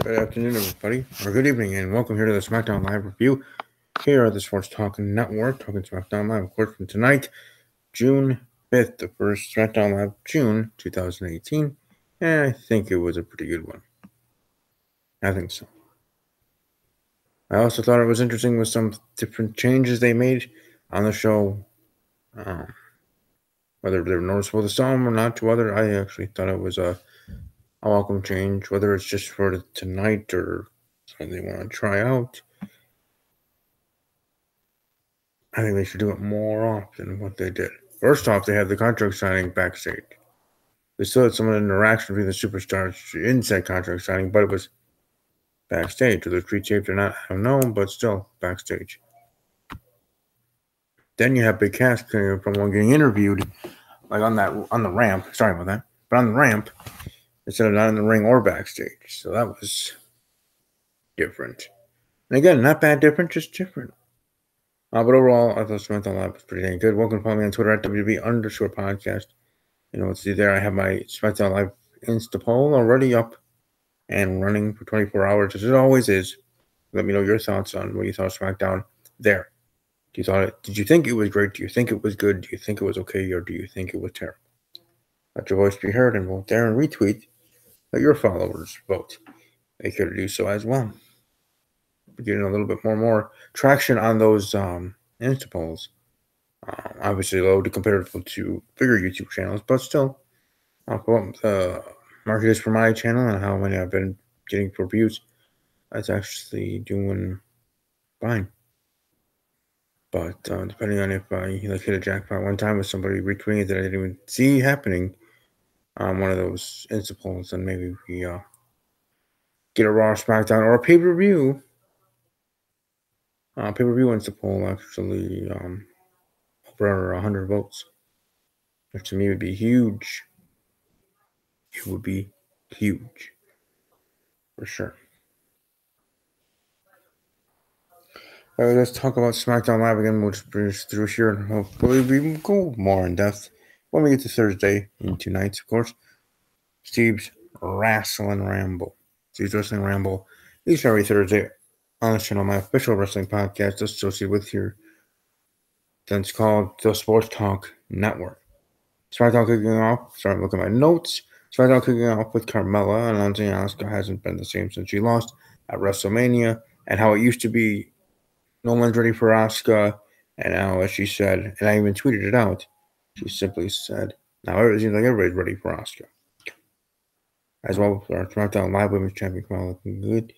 Good afternoon, everybody, or good evening, and welcome here to the Smackdown Live review. Here at the Sports Talk Network, talking Smackdown Live, of course, from tonight, June 5th, the first Smackdown Live, June 2018, and I think it was a pretty good one. I think so. I also thought it was interesting with some different changes they made on the show, whether they're noticeable to some or not to others. I actually thought it was a welcome change, whether it's just for tonight or something they want to try out. I think they should do it more often than what they did. First off, they had the contract signing backstage. They still had some interaction between the superstars in said contract signing, but it was backstage. Whether it's pre-taped or not, I don't know, but still backstage. Then you have Big Cass from one getting interviewed, like on the ramp. Sorry about that, but on the ramp instead of not in the ring or backstage. So that was different. And again, not bad different, just different. But overall, I thought SmackDown Live was pretty dang good. Welcome to follow me on Twitter at WWE_podcast. You know what to do there. I have my SmackDown Live Insta poll already up and running for 24 hours, as it always is. Let me know your thoughts on what you thought of SmackDown there. Did you think it was great? Do you think it was good? Do you think it was okay? Or do you think it was terrible? Let your voice be heard and vote there and retweet. Let your followers vote. They care to do so as well. We're getting a little bit more traction on those Insta polls. Obviously low to compare to bigger YouTube channels, but still, I'll pull up the market is for my channel and how many I've been getting for views. That's actually doing fine. But depending on if I hit a jackpot one time with somebody retweeting it that I didn't even see happening on one of those Insta polls, then maybe we get a Raw, SmackDown, or a pay-per-view. Pay-per-view Insta poll actually over 100 votes, which to me would be huge. It would be huge for sure. All right, let's talk about SmackDown Live again. We'll just bring through here and hopefully we can go more in depth when we get to Thursday in 2 nights, of course. Steve's Wrestling Ramble. Steve's Wrestling Ramble is every Thursday on this channel, my official wrestling podcast associated with here. Then it's called the Sports Talk Network. SmackDown kicking off. Sorry, I'm looking at my notes. SmackDown kicking off with Carmella announcing Asuka hasn't been the same since she lost at WrestleMania, and how it used to be no one's ready for Asuka, and now, as she said, and I even tweeted it out, she simply said, now it seems like everybody's ready for Asuka. As well, our SmackDown Live Women's Champion Carmella looking good.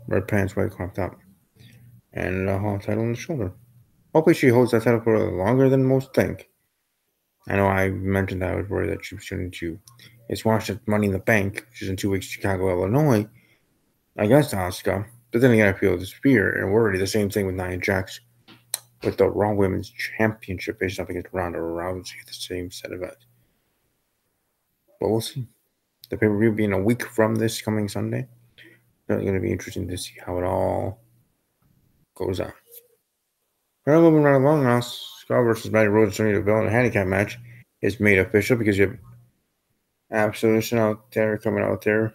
Red pants, white crop top, and a title on the shoulder. Hopefully she holds that title for longer than most think. I know I mentioned that I was worried that she was going to watched at Money in the Bank, which is in 2 weeks, Chicago, Illinois, against Asuka. But then again, I feel this fear and worry. The same thing with Nia Jax with the Raw Women's Championship facing up against Ronda Rousey, the same set of it. But we'll see. The pay-per-view being a week from this coming Sunday. It's going to be interesting to see how it all goes on. We're moving right along now. Scott versus Mandy Rose and Sonya Deville in a handicap match is made official because you have Absolution out there coming out there.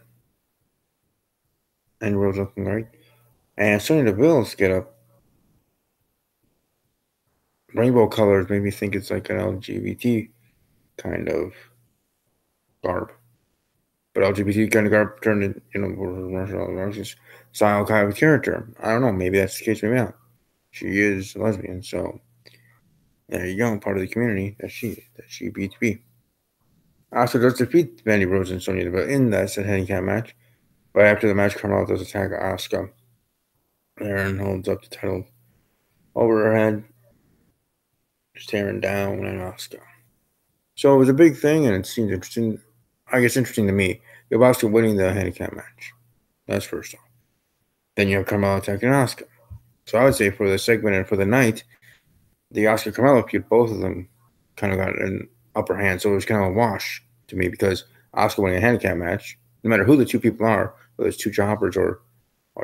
And Rose looking great. And Sonya Deville's get up. Rainbow colors made me think it's like an LGBT kind of garb. But LGBT kind of garb turned into, style kind of character. I don't know. Maybe that's the case. Maybe not. She is a lesbian, so there you go. Part of the community that she beats B. Asuka does defeat Mandy Rose and Sonya Deville in that said handicap match. But after the match, Carmella does attack Asuka. Aaron holds up the title over her head, staring down at Asuka. So it was a big thing, and it seems interesting. I guess interesting to me. You have Asuka winning the handicap match. That's first off. Then you have Carmella attacking Asuka. So I would say for the segment and for the night, the Asuka Carmella feud, both of them kind of got an upper hand. So it was kind of a wash to me because Asuka winning a handicap match, no matter who the two people are, whether it's two jobbers or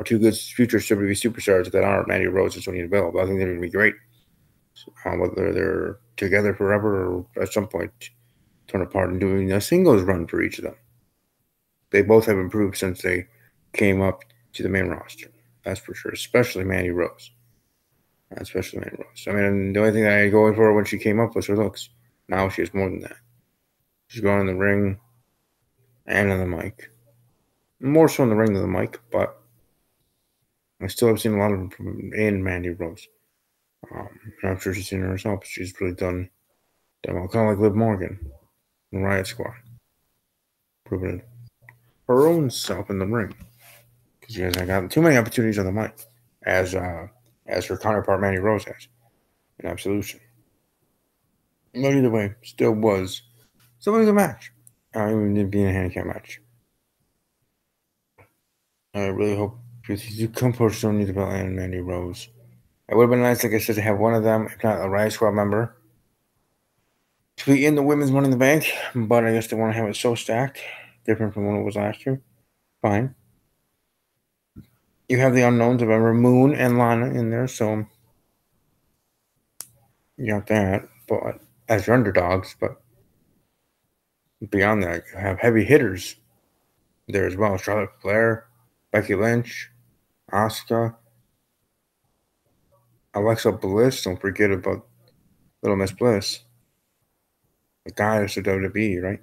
two good future WWE superstars that are Mandy Rose and Sonya Deville, but I think they're going to be great. Whether they're together forever or at some point, torn apart and doing a singles run for each of them. They both have improved since they came up to the main roster. That's for sure, especially Mandy Rose. Especially Mandy Rose. I mean, the only thing I go for when she came up was her looks. Now she has more than that. She's going in the ring and on the mic. More so in the ring than the mic, but I still have seen a lot of improvement in Mandy Rose. I'm sure she's seen it herself. She's really done well. Kind of like Liv Morgan, the Riot Squad. Proving her own self in the ring. Because she hasn't got too many opportunities on the mic as her counterpart Mandy Rose has in Absolution. But either way, still was a good match. Even being a handicap match. I really hope you come push Sonya Deville and Mandy Rose. It would have been nice, like I said, to have one of them, if not a Riot Squad member, to be in the Women's Money in the Bank, but I guess they want to have it so stacked, different from when it was last year. Fine. You have the unknowns of Ember Moon and Lana in there, so you got that. But as your underdogs, but beyond that, you have heavy hitters there as well. Charlotte Flair, Becky Lynch, Asuka, Alexa Bliss. Don't forget about Little Miss Bliss, the goddess of WWE, right?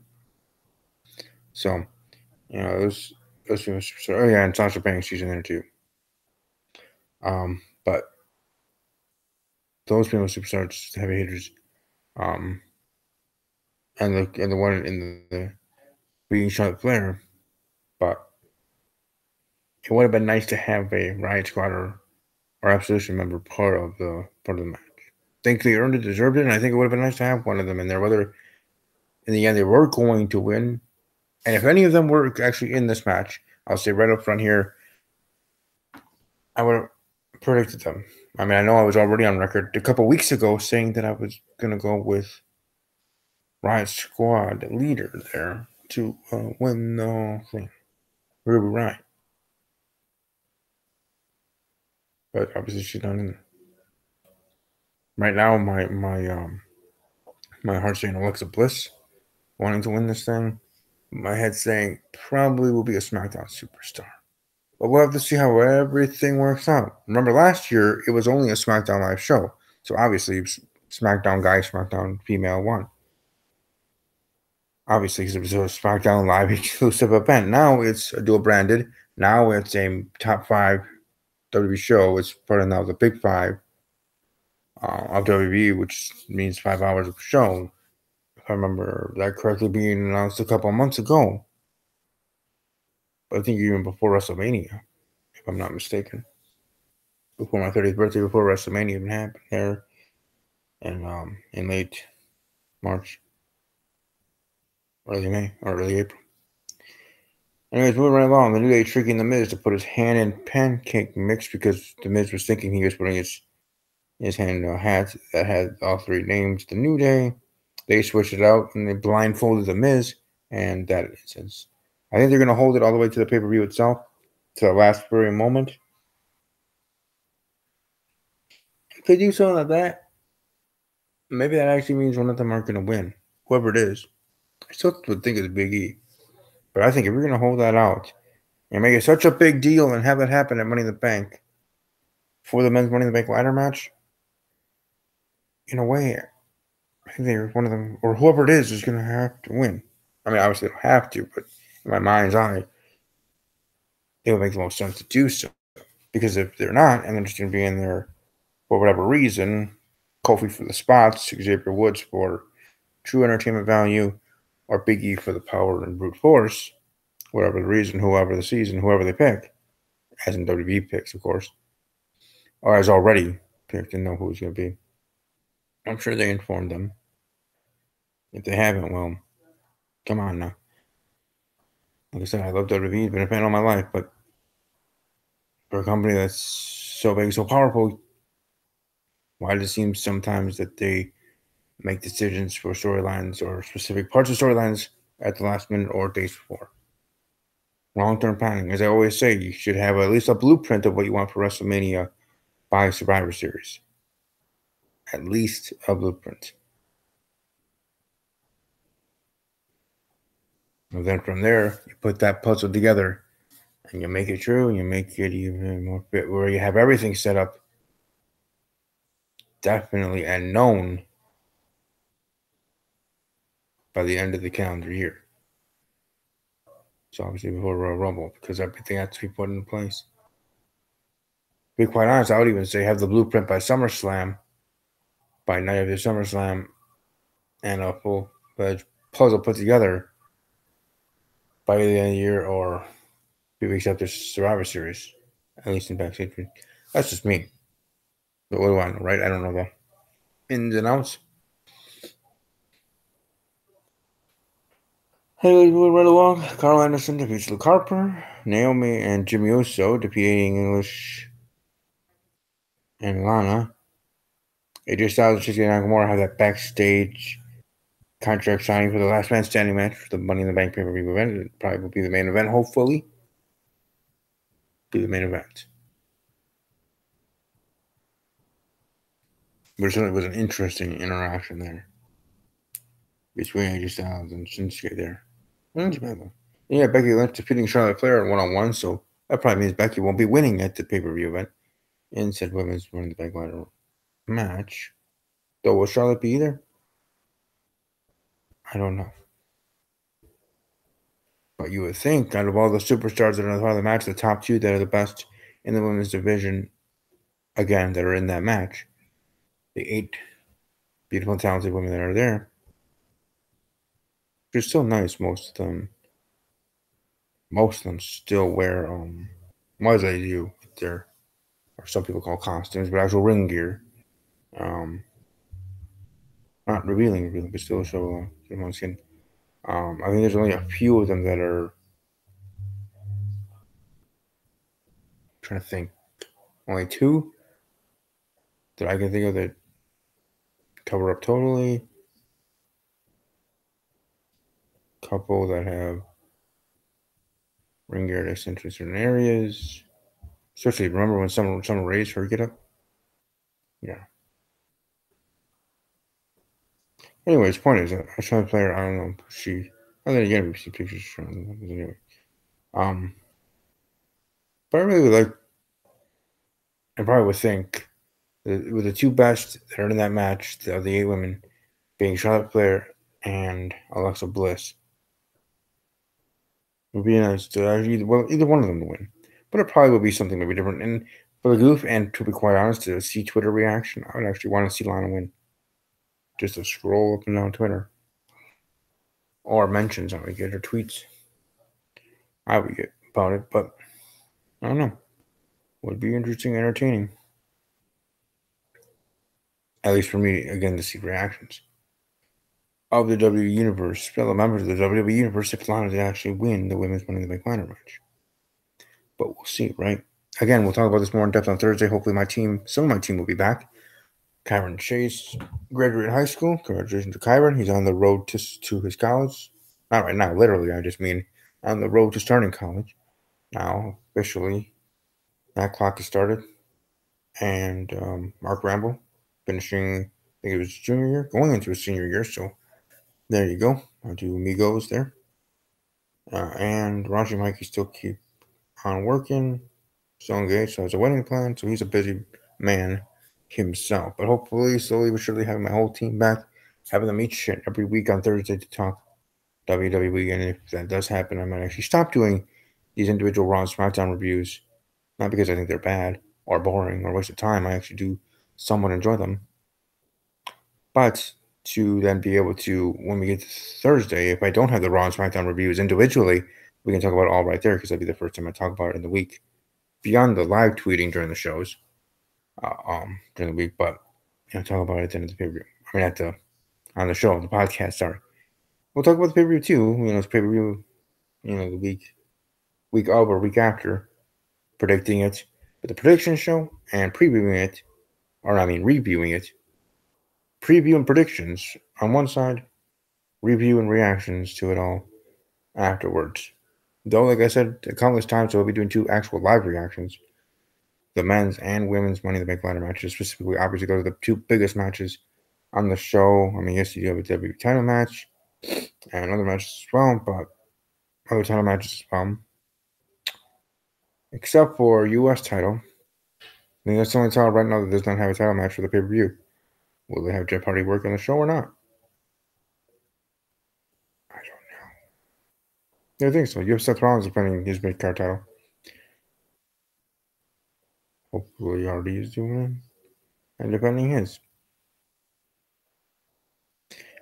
So, those people. Oh yeah, and Sasha Banks, she's in there too. But those people superstars, heavy hitters, and the one in the being Charlotte Flair, but it would have been nice to have a Riot Squad or Absolution member part of the match. I think they earned it, deserved it, and I think it would have been nice to have one of them in there. Whether in the end they were going to win, and if any of them were actually in this match, I'll say right up front here, I would have predicted them. I mean, I know I was already on record a couple weeks ago saying that I was gonna go with Riot Squad leader there to win the thing, Ruby Riot. But obviously she's not in there. Right now, my heart's saying Alexa Bliss wanting to win this thing. My head's saying probably will be a SmackDown superstar. But we'll have to see how everything works out. Remember, last year it was only a SmackDown live show, so obviously SmackDown guy, SmackDown female won. Obviously, because it was a SmackDown live exclusive event. Now it's a dual branded. Now it's a top 5 WWE show. It's part of now the Big 5 of WWE, which means 5 hours of show. If I remember that correctly, being announced a couple of months ago. But I think even before WrestleMania, if I'm not mistaken. Before my 30th birthday, before WrestleMania even happened there, and in late March, early May, or early April. Anyways, moving right along, the New Day tricking The Miz to put his hand in pancake mix because The Miz was thinking he was putting his hand in a hat that had all 3 names. The New Day, they switched it out and they blindfolded The Miz, and that instance. I think they're going to hold it all the way to the pay-per-view itself, to the last very moment. If they do something like that, maybe that actually means one of them aren't going to win. Whoever it is. I still would think it's Big E. But I think if you're going to hold that out and make it such a big deal and have that happen at Money in the Bank for the men's Money in the Bank ladder match, in a way, I think they're one of them, or whoever it is going to have to win. I mean, obviously they don't have to, but in my mind's eye, it would make the most sense to do so. Because if they're not, and they're just going to be in there for whatever reason, Kofi for the spots, Xavier Woods for true entertainment value, or Big E for the power and brute force, whatever the reason, whoever the season, whoever they pick, as in WWE picks, of course, or as already picked and know who it's going to be. I'm sure they informed them. If they haven't, well, come on now. Like I said, I love WWE, been a fan all my life, but for a company that's so big, so powerful, why does it seem sometimes that they make decisions for storylines or specific parts of storylines at the last minute or days before? Long-term planning. As I always say, you should have at least a blueprint of what you want for WrestleMania by Survivor Series. At least a blueprint. And then from there, you put that puzzle together and you make it true, and you make it even more fit where you have everything set up definitely and known by the end of the calendar year. So obviously before Royal Rumble, because everything has to be put in place. To be quite honest, I would even say have the blueprint by SummerSlam, by night of the SummerSlam, and a full-fledged puzzle put together by the end of the year or a few weeks after Survivor Series, at least in backstage. That's just me. But what do I know, right? I don't know the ins and outs. Hey, moving right along. Carl Anderson defeats Luke Harper. Naomi and Jimmy Uso defeating English and Lana. AJ Styles and Shinsuke Nakamura have that backstage contract signing for the last man standing match for the Money in the Bank pay-per-view event. It probably will be the main event, hopefully. Be the main event. But it certainly was an interesting interaction there between AJ Styles and Shinsuke there. Not too bad though. Yeah, Becky Lynch defeating Charlotte Flair in one-on-one, so that probably means Becky won't be winning at the pay-per-view event in said women's Money in the Bank ladder match. Though will Charlotte be either? I don't know. But you would think out of all the superstars that are part of the match, the top two that are the best in the women's division, again, that are in that match, the 8 beautiful and talented women that are there, they're still nice, most of them. Most of them still wear, what they do with their, or some people call costumes, but actual ring gear. Not revealing, but still show their own skin. I think there's only a few of them that are, I'm trying to think, only 2 that I can think of that cover up totally. Couple that have ring gear that in certain areas. Especially, remember when someone raised her get up? Yeah. Anyways, point is, a Charlotte Flair, I don't know, and then again, we see pictures from anyway. But I really would like, I probably would think, that with the 2 best that are in that match, of the 8 women, being Charlotte Flair and Alexa Bliss, it would be nice to either one of them to win. But it probably would be something maybe different. And for the goof, and to be quite honest, to see Twitter reaction, I would actually want to see Lana win. Just to scroll up and down Twitter. Or mentions I would get, or tweets I would get about it. But I don't know. Would be interesting, entertaining. At least for me, again, to see reactions of the WWE Universe, fellow members of the WWE Universe, if Lana did actually win the Women's Money in the Bank ladder match. But we'll see, right? Again, we'll talk about this more in depth on Thursday. Hopefully some of my team will be back. Kyron Chase graduated high school. Congratulations to Kyron. He's on the road to his college. Not right now, literally. I just mean on the road to starting college. Now, officially, that clock has started. And Mark Ramble finishing, I think it was junior year, going into his senior year. So there you go. I'll do amigos there. And Raji Mikey still keep on working. Still engaged. So has a wedding plan. So he's a busy man himself. But hopefully, slowly but surely, having my whole team back, having them each and every week on Thursday to talk WWE. And if that does happen, I might actually stop doing these individual Raw and SmackDown reviews. Not because I think they're bad or boring or waste of time. I actually do somewhat enjoy them. But to then be able to, when we get to Thursday, if I don't have the Raw and SmackDown reviews individually, we can talk about it all right there, because that'll be the first time I talk about it in the week. Beyond the live tweeting during the shows, during the week, but talk about it at the end of the pay-per-view. I mean, on the show, the podcast. Sorry, we'll talk about the pay-per-view too. It's pay-per-view. The week of or week after, predicting it, but the prediction show and previewing it, or I mean reviewing it. Preview and predictions on one side, review and reactions to it all afterwards. Though, like I said countless times, we'll be doing 2 actual live reactions. The men's and women's Money in the Bank ladder matches, specifically, obviously, those are the 2 biggest matches on the show. I mean, yes, you do have a WWE title match and other matches as well, but other title matches as well, except for U.S. title. I think that's the only title right now that does not have a title match for the pay-per-view. Will they have Jeff Hardy work on the show or not? I don't know. Yeah, I think so. You have Seth Rollins defending his mid-card title. Hopefully Hardy is doing it and defending his.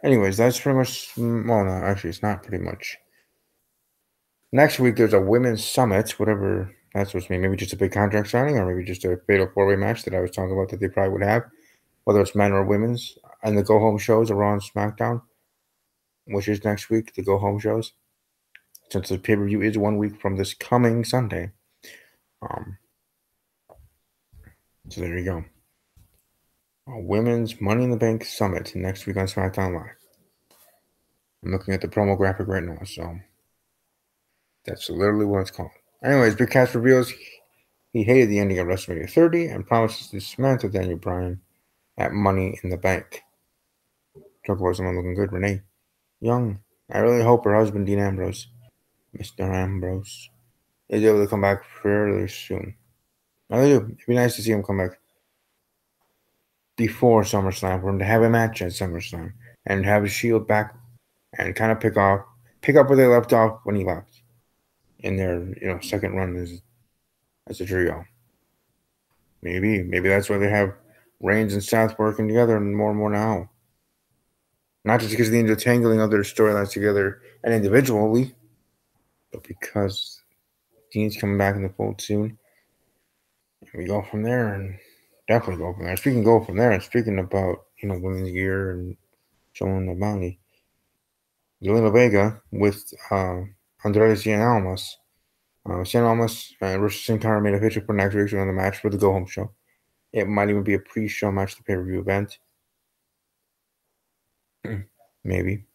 Anyways, that's pretty much. Well, no, actually, it's not pretty much. Next week, there's a women's summit, whatever that's supposed to mean. Maybe just a big contract signing, or maybe just a fatal four-way match that I was talking about that they probably would have, whether it's men or women's. And the go-home shows are Raw and SmackDown, which is next week, the go-home shows. Since the pay-per-view is 1 week from this coming Sunday. So there you go. A women's Money in the Bank Summit next week on SmackDown Live. I'm looking at the promo graphic right now, so that's literally what it's called. Anyways, Big Cass reveals he hated the ending of WrestleMania 30 and promises to dismantle Daniel Bryan at Money in the Bank. Talk about someone looking good, Renee Young. I really hope her husband, Dean Ambrose, Mr. Ambrose, is able to come back fairly soon. I really do. It'd be nice to see him come back before SummerSlam, for him to have a match at SummerSlam and have his Shield back and kind of pick up where they left off when he left in their second run as a trio. Maybe that's why they have Reigns and Seth working together more and more now. Not just because of the intertangling of their storylines together and individually, but because Dean's coming back in the fold soon. And we go from there, and definitely go from there. Speaking about women's gear and showing the body, Zelina Vega with Andrade Cien Almas. Cien Almas versus Sin Cara made a picture for next week's another match for the go home show. It might even be a pre-show match, the pay-per-view event. Maybe.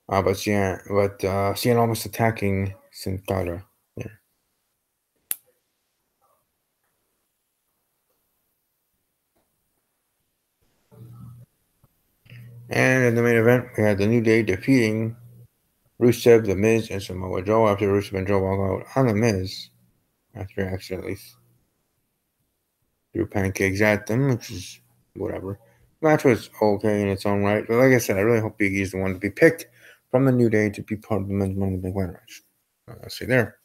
But Cien Almas attacking Sin Cara. Yeah. And in the main event, we had the New Day defeating Rusev, The Miz, and Samoa Joe after Rusev and Joe walk out on The Miz after accidentally threw pancakes at them, which is whatever. The match was okay in its own right, but like I said, I really hope Big E's the one to be picked from the New Day to be part of the Men's Money in the Bank ladder match. I'll see there.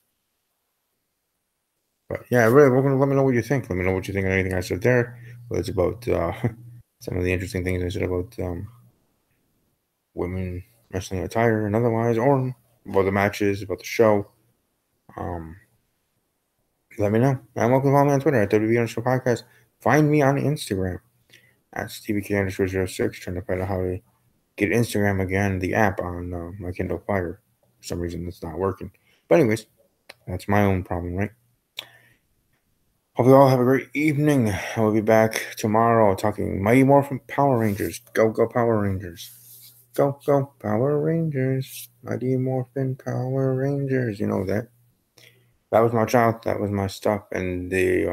But yeah, really, let me know what you think. Let me know what you think of anything I said there. Whether it's about some of the interesting things I said about women wrestling attire and otherwise, or about the matches, about the show. Let me know. And welcome to follow me on Twitter at WWE_podcast. Find me on Instagram at StevieK_06. Trying to find out how to get Instagram again, the app on my Kindle Fire. For some reason, it's not working. But anyways, that's my own problem, right? Hope you all have a great evening. I will be back tomorrow talking Mighty Morphin Power Rangers. Go Power Rangers. Go Power Rangers. Mighty Morphin Power Rangers. You know that. That was my child. That was my stuff. And the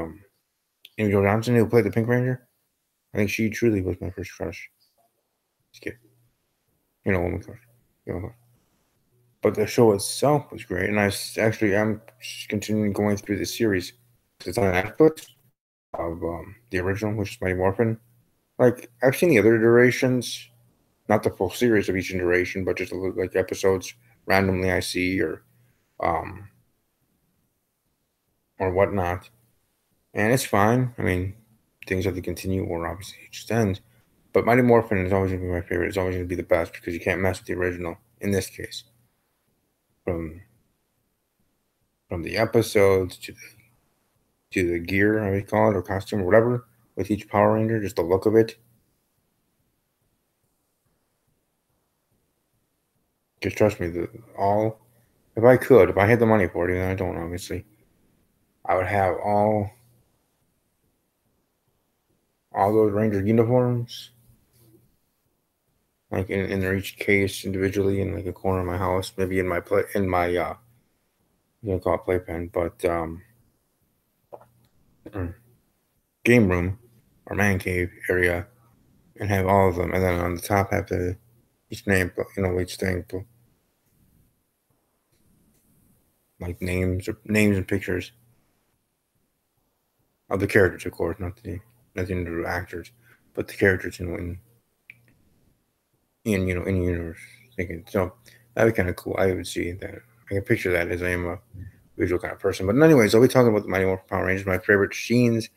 Amy Jo Johnson, who played the Pink Ranger, I think she truly was my first crush. Just kidding. Woman crush. But the show itself was great. And I'm continuing going through the series. It's on Netflix of the original, which is Mighty Morphin. Like, I've seen the other durations, not the full series of each duration, but just like episodes randomly I see or whatnot. And it's fine. I mean, things have to continue or obviously just end. But Mighty Morphin is always going to be my favorite. It's always going to be the best because you can't mess with the original in this case. From the episodes to the gear, how you call it, or costume or whatever, with each Power Ranger, just the look of it. Just trust me, if I had the money for it, and I don't obviously, I would have all those Ranger uniforms, like in their each case individually in like a corner of my house, maybe in my you call it playpen, but game room or man cave area, and have all of them, and then on the top have each thing. like names and pictures of the characters, of course, nothing to do with actors, but the characters in universe thinking. So that'd be kind of cool. I would see that. I can picture that as I am a visual kind of person. But anyways, I'll be talking about the Mighty Morphin Power Rangers, my favorite scenes,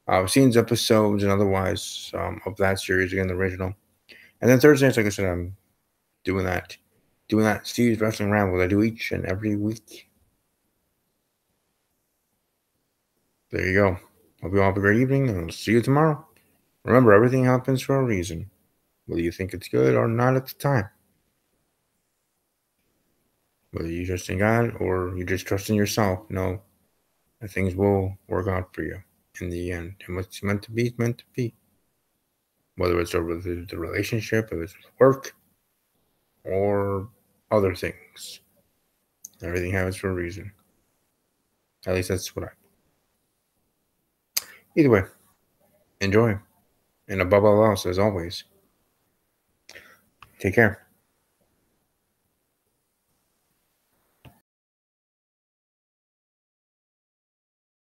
episodes, and otherwise of that series, again, the original. And then Thursday, like I said, I'm doing that Steve's Wrestling Ramble that I do each and every week. There you go. Hope you all have a great evening, and I'll see you tomorrow. Remember, everything happens for a reason, whether you think it's good or not at the time. Whether you trust in God or you just trust in yourself, know that things will work out for you in the end. And what's meant to be is meant to be. Whether it's over the relationship, whether it's work, or other things. Everything happens for a reason. At least that's what Either way, enjoy. And above all else, as always, take care.